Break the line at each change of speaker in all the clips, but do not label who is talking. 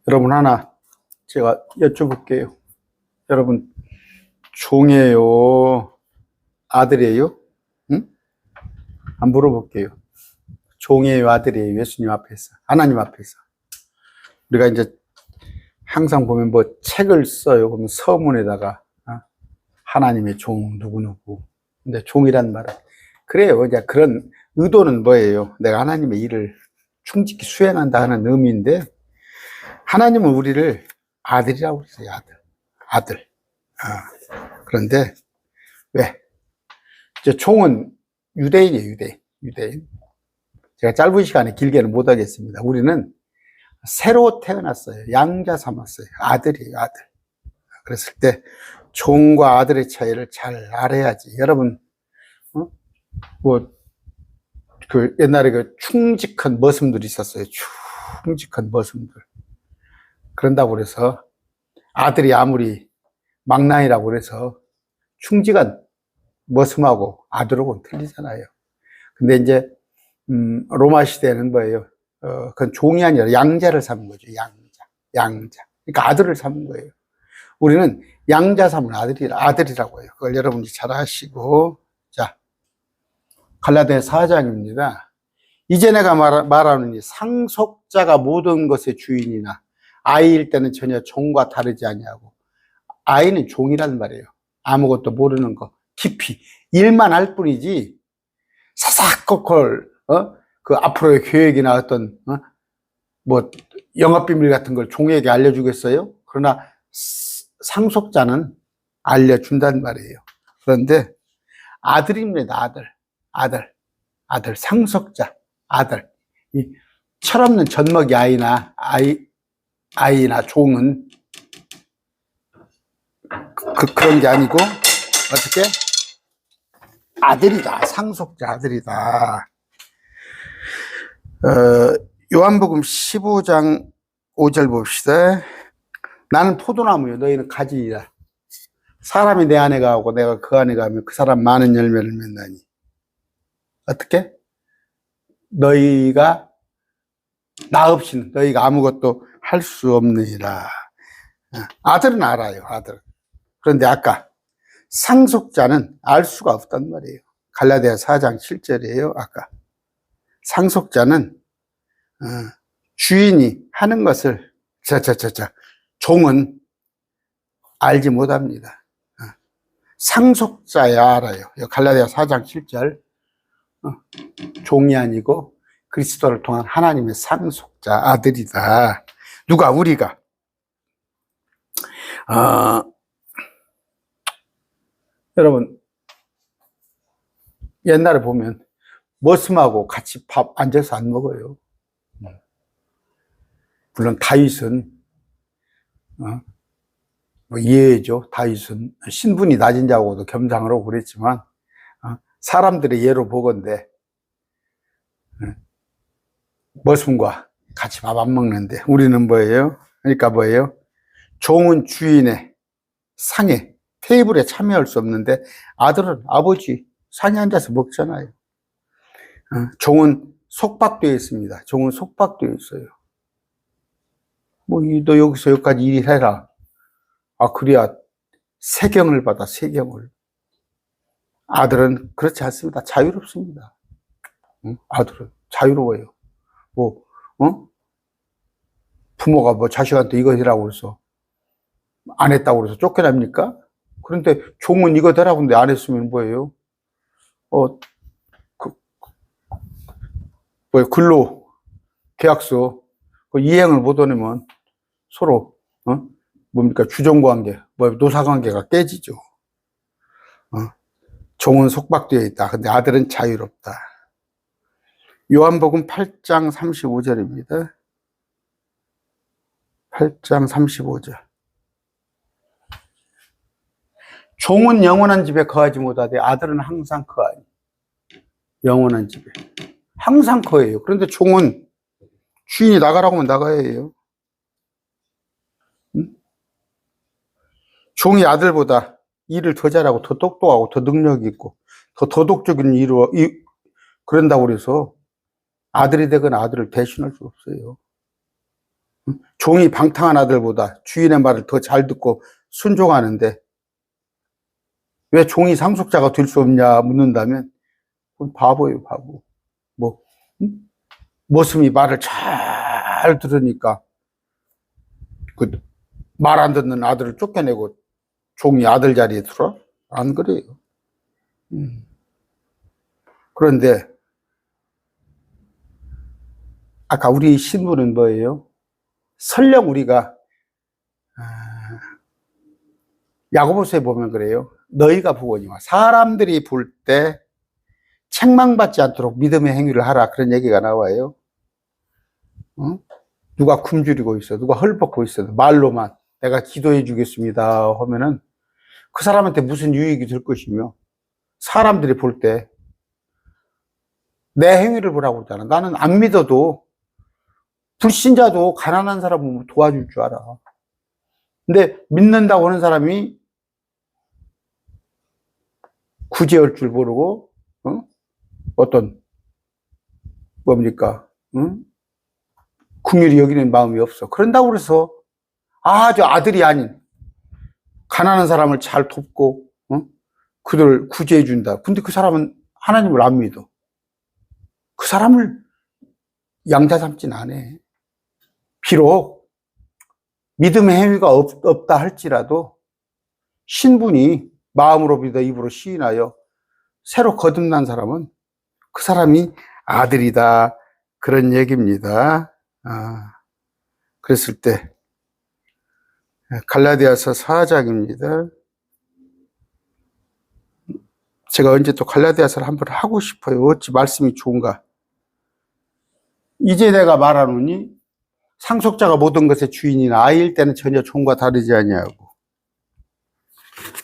여러분 하나 제가 여쭤볼게요. 여러분 종이에요? 아들이에요? 응? 한번 물어볼게요. 종이에요? 아들이에요? 예수님 앞에서, 하나님 앞에서. 우리가 이제 항상 보면 뭐 책을 써요. 그러면 서문에다가 하나님의 종 누구누구. 근데 종이란 말은 그래요. 이제 그런 의도는 뭐예요? 내가 하나님의 일을 충직히 수행한다 하는 의미인데, 하나님은 우리를 아들이라고 그랬어요. 아들. 그런데 왜? 이제 종은 유대인이에요. 유대인. 제가 짧은 시간에 길게는 못 하겠습니다. 우리는 새로 태어났어요. 양자 삼았어요. 아들이에요. 아들. 그랬을 때 종과 아들의 차이를 잘 알아야지. 여러분, 그 옛날에 그 충직한 머슴들이 있었어요. 충직한 머슴들. 그런다고 그래서 아들이 아무리 망나니라고 그래서 충직한 머슴하고 아들하고는 틀리잖아요. 근데 이제 로마 시대에는 뭐예요? 그건 종이 아니라 양자를 삼은 거죠. 양자. 그러니까 아들을 삼은 거예요. 우리는 양자 삼은 아들이라고 해요. 그걸 여러분이 잘 아시고. 자, 갈라디아 4장입니다. 이제 내가 말하노니 상속자가 모든 것의 주인이나 아이일 때는 전혀 종과 다르지 아니하고, 아이는 종이란 말이에요. 아무것도 모르는 거, 깊이 일만 할 뿐이지 사사건건 그 앞으로의 계획이나 어떤 뭐 영업비밀 같은 걸 종에게 알려주겠어요? 그러나 상속자는 알려준단 말이에요. 그런데 아들입니다. 아들, 상속자, 아들. 이 철없는 젖먹이 아이나 종은 그런 게 아니고 어떻게? 아들이다. 상속자 아들이다. 요한복음 15장 5절 봅시다. 나는 포도나무요, 너희는 가지이다. 사람이 내 안에 가고 내가 그 안에 가면 그 사람 많은 열매를 맺나니. 어떻게? 너희가 나 없이는 너희가 아무것도 할 수 없느니라. 아들은 알아요, 아들. 그런데 아까 상속자는 알 수가 없단 말이에요. 갈라디아 4장 7절이에요. 아까 상속자는 주인이 하는 것을 종은 알지 못합니다. 상속자야 알아요. 갈라디아 4장 7절. 종이 아니고 그리스도를 통한 하나님의 상속자 아들이다. 누가? 우리가. 여러분, 옛날에 보면 머슴하고 같이 밥 앉아서 안 먹어요. 물론 다윗은 뭐 예죠. 다윗은 신분이 낮은 자하고도 겸상을 하고 그랬지만 사람들의 예로 보건대 머슴과 같이 밥 안 먹는데, 우리는 뭐예요? 그러니까 뭐예요? 종은 주인의 상에, 테이블에 참여할 수 없는데 아들은 아버지 상에 앉아서 먹잖아요. 종은 속박되어 있습니다. 종은 속박되어 있어요. 뭐 너 여기서 여기까지 일해라. 그래야 세경을 받아, 세경을. 아들은 그렇지 않습니다. 자유롭습니다. 아들은 자유로워요. 부모가 뭐 자식한테 이거 해라고 해서 안 했다고 해서 쫓겨납니까? 그런데 종은 이거 되라고 하는데 안 했으면 뭐예요? 근로 계약서 이행을 못 하면 서로 뭡니까? 주종관계, 노사관계가 깨지죠. 종은 속박되어 있다. 근데 아들은 자유롭다. 요한복음 8장 35절입니다. 8장 35절. 종은 영원한 집에 거하지 못하되 아들은 항상 거하니. 영원한 집에. 항상 거해요. 그런데 종은 주인이 나가라고 하면 나가야 해요. 종이 아들보다 일을 더 잘하고 더 똑똑하고 더 능력이 있고 더 도덕적인 일을 그런다고 그래서 아들이 되거나 아들을 대신할 수 없어요. 종이 방탕한 아들보다 주인의 말을 더 잘 듣고 순종하는데 왜 종이 상속자가 될 수 없냐 묻는다면 그건 바보예요, 바보. 뭐 머슴이 말을 잘 들으니까 그 말 안 듣는 아들을 쫓겨내고 종이 아들 자리에 들어? 안 그래요. 그런데 아까 우리 신부는 뭐예요? 설령 우리가 야고보서에 보면 그래요. 너희가 보거니와 사람들이 볼 때 책망받지 않도록 믿음의 행위를 하라, 그런 얘기가 나와요. 누가 굶주리고 있어, 누가 헐벗고 있어, 말로만 내가 기도해 주겠습니다 하면은 그 사람한테 무슨 유익이 될 것이며, 사람들이 볼 때 내 행위를 보라고 그러잖아. 나는 안 믿어도 불신자도 가난한 사람은 도와줄 줄 알아. 근데 믿는다고 하는 사람이 구제할 줄 모르고 어떤 뭡니까? 긍휼히 여기는 마음이 없어. 그런다고 그래서 저 아들이 아닌 가난한 사람을 잘 돕고 그들을 구제해 준다. 근데 그 사람은 하나님을 안 믿어. 그 사람을 양자 삼진 않아. 비록 믿음의 행위가 없다 할지라도 신분이 마음으로 믿어 입으로 시인하여 새로 거듭난 사람은 그 사람이 아들이다, 그런 얘기입니다. 그랬을 때 갈라디아서 4장입니다. 제가 언제 또 갈라디아서를 한번 하고 싶어요. 어찌 말씀이 좋은가. 이제 내가 말하노니 상속자가 모든 것의 주인이나 아이일 때는 전혀 종과 다르지 아니하고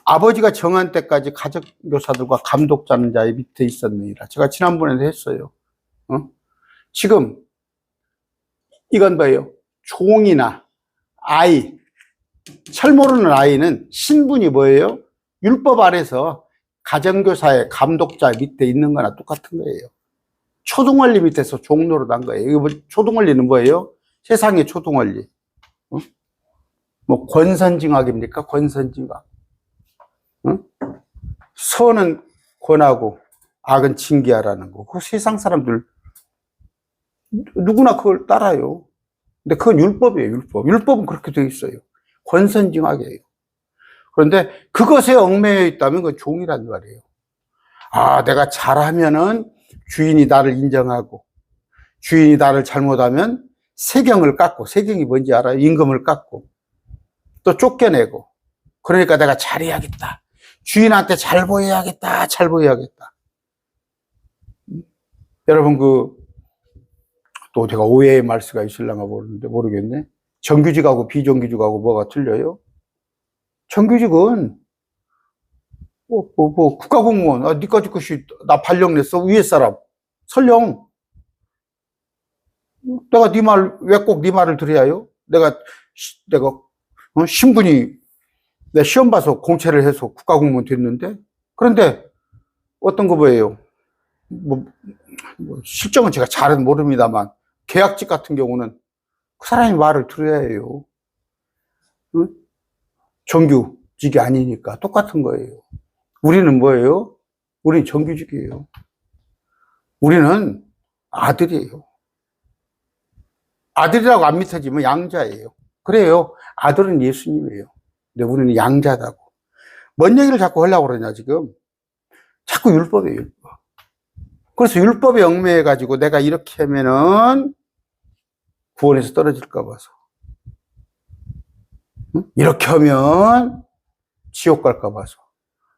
아버지가 정한 때까지 가정교사들과 감독자는 자의 밑에 있었느니라. 제가 지난번에도 했어요. 지금 이건 뭐예요? 종이나 아이, 철 모르는 아이는 신분이 뭐예요? 율법 아래서 가정교사의 감독자 밑에 있는 거나 똑같은 거예요. 초등원리 밑에서 종로로 난 거예요. 초등원리는 뭐예요? 세상의 초등원리. 뭐 권선징악입니까? 권선징악. 선은 권하고 악은 징계하라는 거. 그 세상 사람들 누구나 그걸 따라요. 근데 그건 율법이에요, 율법. 율법은 그렇게 되어 있어요. 권선징악이에요. 그런데 그것에 얽매여 있다면 그건 종이란 말이에요. 내가 잘하면은 주인이 나를 인정하고, 주인이 나를 잘못하면 세경을 깎고, 세경이 뭔지 알아요? 임금을 깎고, 또 쫓겨내고. 그러니까 내가 잘해야겠다. 주인한테 잘 보여야겠다. 잘 보여야겠다. 여러분, 또 제가 오해의 말씀가 있을랑가 모르겠네. 정규직하고 비정규직하고 뭐가 틀려요? 정규직은 국가공무원, 니까지 것이 나 발령 냈어, 위에 사람 설령 내가 네 말 왜 꼭 네 말을 들어야 해요? 내가 신분이 내 시험 봐서 공채를 해서 국가공무원 됐는데, 그런데 어떤 거 뭐예요? 실정은 제가 잘은 모릅니다만 계약직 같은 경우는 그 사람이 말을 들어야 해요. 정규직이 아니니까 똑같은 거예요. 우리는 뭐예요? 우리는 정규직이에요. 우리는 아들이에요. 아들이라고 안 믿어지면 양자예요. 그래요. 아들은 예수님이에요. 근데 우리는 양자다고. 뭔 얘기를 자꾸 하려고 그러냐, 지금. 자꾸 율법이에요, 율법. 그래서 율법에 얽매여가지고 내가 이렇게 하면은 구원에서 떨어질까 봐서. 이렇게 하면 지옥 갈까 봐서.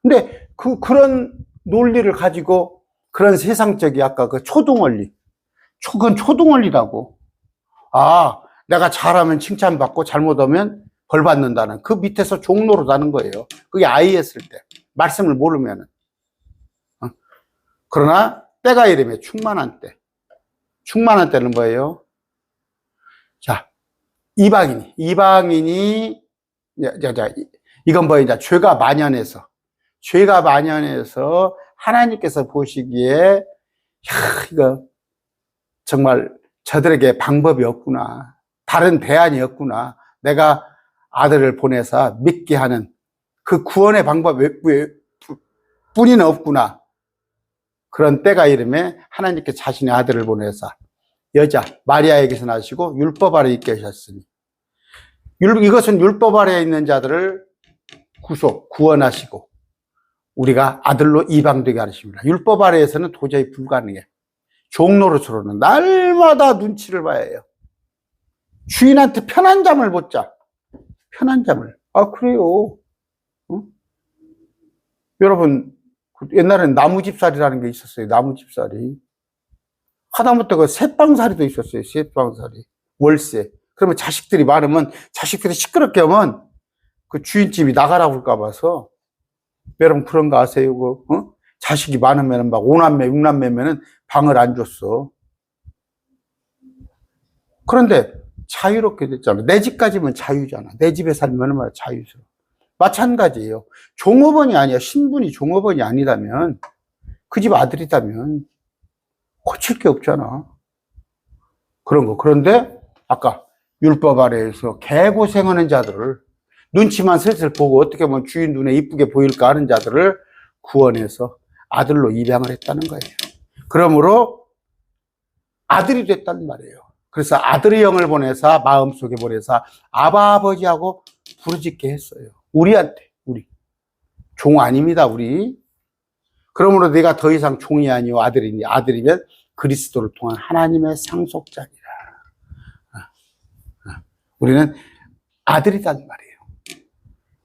근데 그런 논리를 가지고 그런 세상적이 아까 그 초등원리. 그건 초등원리라고. 내가 잘하면 칭찬받고 잘못하면 벌 받는다는 그 밑에서 종로로 가는 거예요. 그게 아이였을 때. 말씀을 모르면은. 그러나 때가 이르면 충만한 때. 충만한 때는 뭐예요? 자, 이방인이 이건 뭐예요? 죄가 만연해서 하나님께서 보시기에 이거 정말 저들에게 방법이 없구나. 다른 대안이 없구나. 내가 아들을 보내서 믿게 하는 그 구원의 방법 뿐이는 없구나. 그런 때가 이름에 하나님께 자신의 아들을 보내서 여자 마리아에게서 나시고 율법 아래 있게 하셨으니 이것은 율법 아래에 있는 자들을 구원하시고 우리가 아들로 이방되게 하십니다. 율법 아래에서는 도저히 불가능해. 종노릇으로는 날마다 눈치를 봐야 해요. 주인한테 편한 잠을 못 자. 편한 잠을. 그래요. 어? 여러분, 옛날에는 나무집살이라는 게 있었어요. 나무집살이. 하다못해 그 셋방살이도 있었어요. 셋방살이. 월세. 그러면 자식들이 많으면, 자식들이 시끄럽게 하면 그 주인집이 나가라고 할까 봐서. 여러분 그런 거 아세요? 자식이 많으면 막 5남매, 6남매면은 방을 안 줬어. 그런데 자유롭게 됐잖아. 내 집까지면 자유잖아. 내 집에 살면 얼마나 자유스러워. 마찬가지예요. 종업원이 아니야. 신분이 종업원이 아니다면, 그 집 아들이다면 고칠 게 없잖아. 그런 거. 그런데 아까 율법 아래에서 개고생하는 자들을 눈치만 슬슬 보고 어떻게 하면 주인 눈에 이쁘게 보일까 하는 자들을 구원해서 아들로 입양을 했다는 거예요. 그러므로 아들이 됐다는 말이에요. 그래서 아들의 영을 보내서 마음속에 보내서 아바 아버지하고 부르짖게 했어요. 우리한테, 우리. 종 아닙니다, 우리. 그러므로 내가 더 이상 종이 아니요 아들이니 아들이면 그리스도를 통한 하나님의 상속자니라. 우리는 아들이란 말이에요.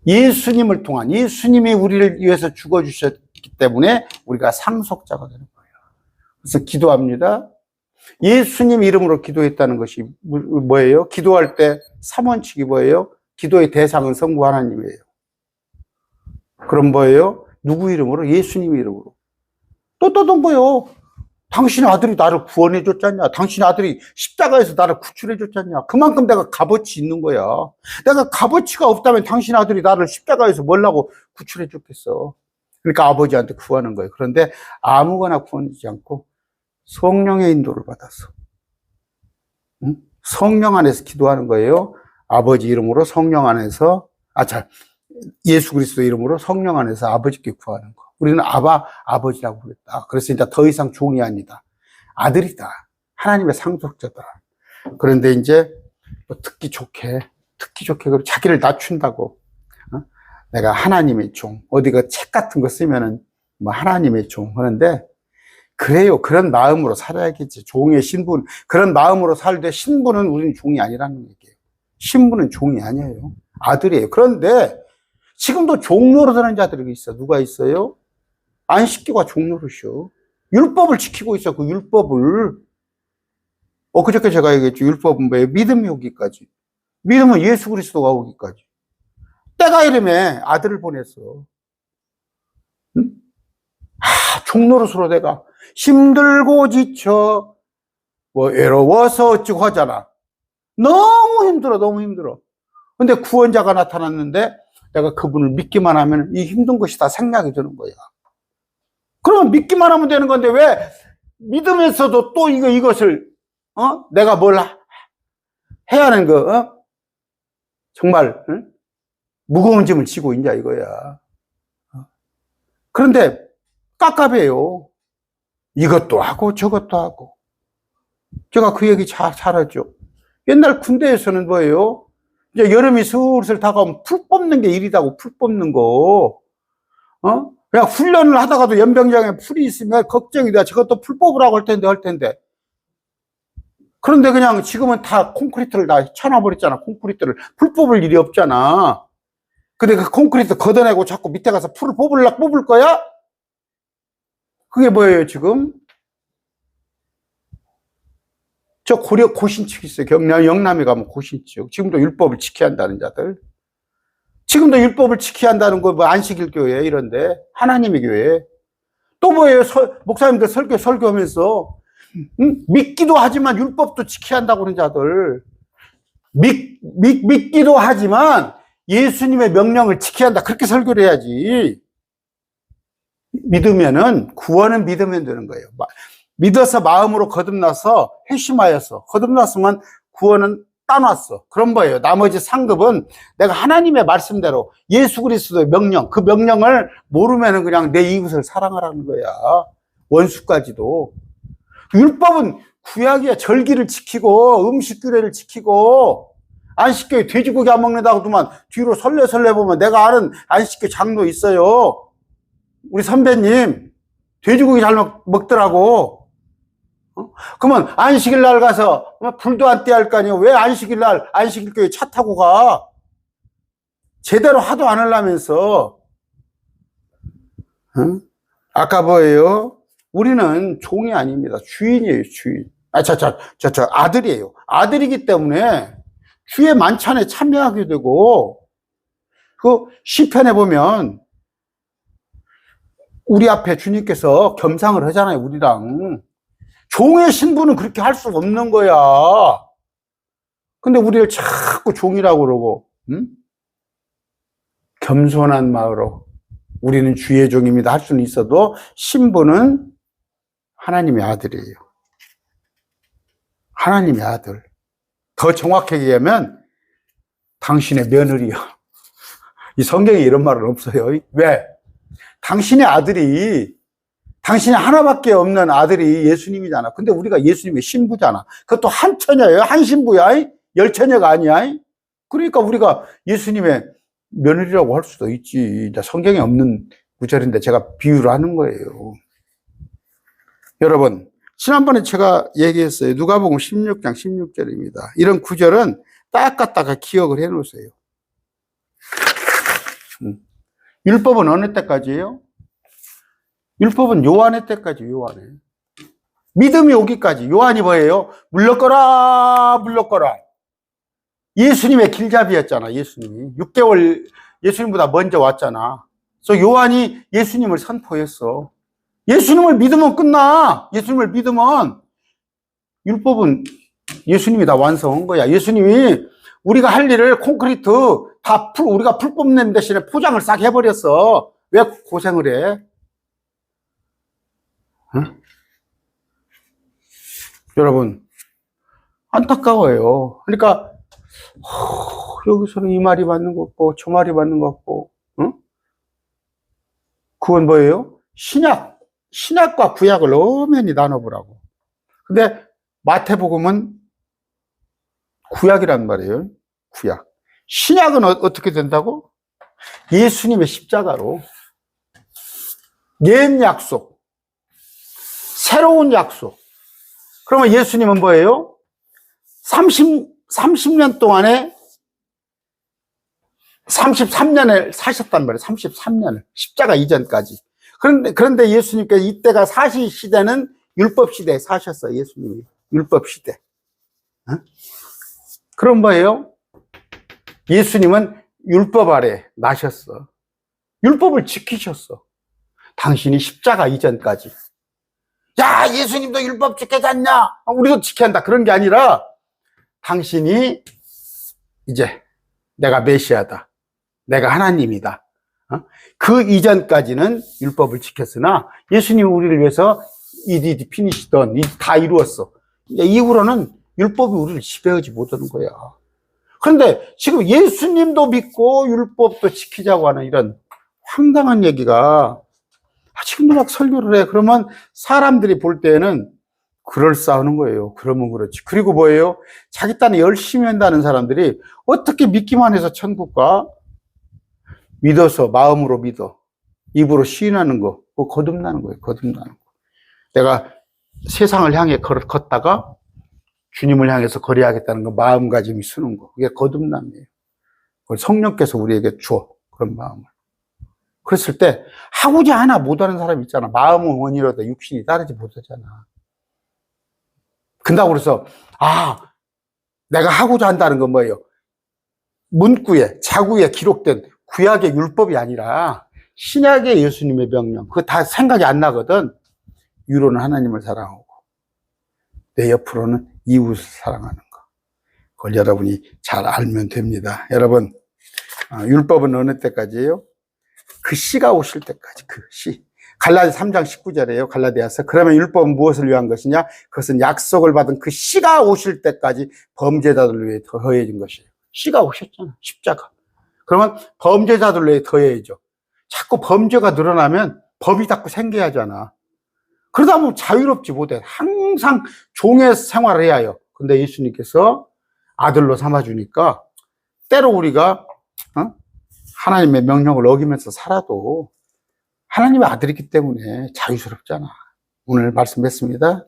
예수님을 통한, 예수님이 우리를 위해서 죽어주셨기 때문에 우리가 상속자가 되는 거예요. 그래서 기도합니다. 예수님 이름으로 기도했다는 것이 뭐예요? 기도할 때 3원칙이 뭐예요? 기도의 대상은 성부 하나님이에요. 그럼 뭐예요? 누구 이름으로? 예수님 이름으로. 또 뭐예요? 당신의 아들이 나를 구원해 줬잖냐? 당신의 아들이 십자가에서 나를 구출해 줬잖냐? 그만큼 내가 값어치 있는 거야. 내가 값어치가 없다면 당신의 아들이 나를 십자가에서 뭘라고 구출해 줬겠어. 그러니까 아버지한테 구하는 거예요. 그런데 아무거나 구원하지 않고 성령의 인도를 받아서, 성령 안에서 기도하는 거예요. 아버지 이름으로 성령 안에서, 예수 그리스도 이름으로 성령 안에서 아버지께 구하는 거. 우리는 아버지라고 부르겠다. 그래서 이제 더 이상 종이 아니다. 아들이다. 하나님의 상속자다. 그런데 이제 듣기 좋게 자기를 낮춘다고. 내가 하나님의 종. 어디가 책 같은 거 쓰면은 뭐 하나님의 종 하는데, 그래요. 그런 마음으로 살아야겠지. 종의 신분. 그런 마음으로 살되 신분은 우리는 종이 아니라는 얘기예요. 신분은 종이 아니에요. 아들이에요. 그런데 지금도 종 노릇하는 자들이 있어. 누가 있어요? 안식교가 종 노릇이요. 율법을 지키고 있어. 그 율법을. 그저께 제가 얘기했죠. 율법은 뭐예요? 믿음이 오기까지. 믿음은 예수 그리스도가 오기까지. 때가 이름에 아들을 보냈어. 응? 종 노릇으로 내가 힘들고 지쳐 외로워서 어찌고 하잖아. 너무 힘들어. 근데 구원자가 나타났는데 내가 그분을 믿기만 하면 이 힘든 것이 다 생략이 되는 거야. 그러면 믿기만 하면 되는 건데 왜 믿으면서도 또 이것을 내가 뭘 해야 하는 거 정말 무거운 짐을 지고 있냐 이거야. 그런데 깝깝해요. 이것도 하고 저것도 하고. 제가 그 얘기 잘 하죠. 옛날 군대에서는 뭐예요? 이제 여름이 슬슬 다가오면 풀 뽑는 게 일이다고, 풀 뽑는 거. 그냥 훈련을 하다가도 연병장에 풀이 있으면 걱정이 돼. 저것도 풀 뽑으라고 할 텐데. 그런데 그냥 지금은 다 콘크리트를 다 쳐놔버렸잖아. 콘크리트를. 풀 뽑을 일이 없잖아. 근데 그 콘크리트 걷어내고 자꾸 밑에 가서 풀을 뽑을 거야? 그게 뭐예요, 지금? 저 고신측 있어요. 영남에 가면 고신측. 지금도 율법을 지켜야 한다는 자들. 지금도 율법을 지켜야 한다는 거, 안식일 교회, 이런데. 하나님의 교회. 또 뭐예요? 목사님들 설교하면서, 믿기도 하지만 율법도 지켜야 한다고 하는 자들. 믿기도 하지만 예수님의 명령을 지켜야 한다. 그렇게 설교를 해야지. 구원은 믿으면 되는 거예요. 믿어서 마음으로 거듭나서 회심하여서 거듭났으면 구원은 따놨어. 그런 거예요. 나머지 상급은 내가 하나님의 말씀대로 예수 그리스도의 명령, 그 명령을 모르면은 그냥 내 이웃을 사랑하라는 거야. 원수까지도. 율법은 구약이야. 절기를 지키고 음식 규례를 지키고, 안식교에 돼지고기 안 먹는다고 두만 뒤로 설레설레 보면 내가 아는 안식교 장로 있어요. 우리 선배님 돼지고기 잘 먹더라고. 그러면 안식일 날 가서 불도 안 떼야 할 거 아니에요. 왜 안식일 날 안식일교회 차 타고 가? 제대로 하도 안 하려면서. 응? 아까 뭐예요? 우리는 종이 아닙니다. 주인이에요, 주인. 아들이에요. 아들이기 때문에 주의 만찬에 참여하게 되고, 그 시편에 보면 우리 앞에 주님께서 겸상을 하잖아요, 우리랑. 종의 신분은 그렇게 할 수 없는 거야. 근데 우리를 자꾸 종이라고 그러고, 응? 겸손한 마음으로 우리는 주의 종입니다 할 수는 있어도 신분은 하나님의 아들이에요. 하나님의 아들. 더 정확하게 얘기하면 당신의 며느리요. 이 성경에 이런 말은 없어요. 왜? 당신의 아들이, 당신이 하나밖에 없는 아들이 예수님이잖아. 근데 우리가 예수님의 신부잖아. 그것도 한 처녀예요. 한 신부야. 열 처녀가 아니야. 그러니까 우리가 예수님의 며느리라고 할 수도 있지. 성경에 없는 구절인데 제가 비유를 하는 거예요. 여러분, 지난번에 제가 얘기했어요. 누가복음 16장 16절입니다. 이런 구절은 딱 갖다가 기억을 해 놓으세요. 율법은 어느 때까지예요? 율법은 요한의 때까지, 요한의. 믿음이 오기까지. 요한이 뭐예요? 물러거라, 물러거라. 예수님의 길잡이였잖아, 예수님이. 6개월 예수님보다 먼저 왔잖아. 그래서 요한이 예수님을 선포했어. 예수님을 믿으면 끝나. 예수님을 믿으면. 율법은 예수님이 다 완성한 거야. 예수님이 우리가 할 일을 콘크리트 다 우리가 풀 뽑는 대신에 포장을 싹 해버렸어. 왜 고생을 해? 응? 여러분, 안타까워요. 그러니까 여기서는 이 말이 맞는 것 같고 저 말이 맞는 것 같고, 응? 그건 뭐예요? 신약과 구약을 엄연히 나눠보라고. 근데 마태복음은 구약이란 말이에요. 구약. 신약은 어떻게 된다고? 예수님의 십자가로. 옛 약속, 새로운 약속. 그러면 예수님은 뭐예요? 30년 동안에 33년을 사셨단 말이에요. 33년을. 십자가 이전까지. 그런데 예수님께서 이때가 사시 시대는 율법 시대에 사셨어요. 예수님이. 율법 시대. 어? 그럼 뭐예요? 예수님은 율법 아래 나셨어. 율법을 지키셨어. 당신이 십자가 이전까지. 야, 예수님도 율법 지키지 않냐? 우리도 지켜야 한다. 그런 게 아니라 당신이 이제 내가 메시아다. 내가 하나님이다. 그 이전까지는 율법을 지켰으나 예수님이 우리를 위해서 이디 피니시던 다 이루었어. 이후로는 율법이 우리를 지배하지 못하는 거야. 그런데 지금 예수님도 믿고 율법도 지키자고 하는 이런 황당한 얘기가 지금도 막 설교를 해. 그러면 사람들이 볼 때는 그럴싸하는 거예요. 그러면 그렇지. 그리고 뭐예요? 자기 딴에 열심히 한다는 사람들이 어떻게 믿기만 해서 천국 가? 믿어서 마음으로 믿어. 입으로 시인하는 거. 그거 거듭나는 거예요. 거듭나는 거. 내가 세상을 향해 걷다가 주님을 향해서 거래하겠다는 거 마음가짐이 쓰는 거. 그게 거듭남이에요. 그걸 성령께서 우리에게 줘. 그런 마음을. 그랬을 때 하고자 하나 못하는 사람 있잖아. 마음은 원이라도 육신이 따르지 못하잖아. 근다고 그래서 내가 하고자 한다는 건 뭐예요? 문구에 자구에 기록된 구약의 율법이 아니라 신약의 예수님의 명령. 그거 다 생각이 안 나거든. 유로는 하나님을 사랑하고 내 옆으로는 이웃을 사랑하는 거. 그걸 여러분이 잘 알면 됩니다. 여러분, 율법은 어느 때까지예요? 그 시가 오실 때까지. 그 시. 갈라디아 3장 19절이에요. 갈라디아서. 그러면 율법은 무엇을 위한 것이냐? 그것은 약속을 받은 그 씨가 오실 때까지 범죄자들을 위해 더해진 것이에요. 씨가 오셨잖아. 십자가. 그러면 범죄자들을 위해 더해야죠. 자꾸 범죄가 늘어나면 법이 자꾸 생겨야잖아. 그러다 보면 자유롭지 못해. 항상 종의 생활을 해야 해요. 근데 예수님께서 아들로 삼아주니까 때로 우리가 하나님의 명령을 어기면서 살아도 하나님의 아들이기 때문에 자유스럽잖아. 오늘 말씀 뵙습니다.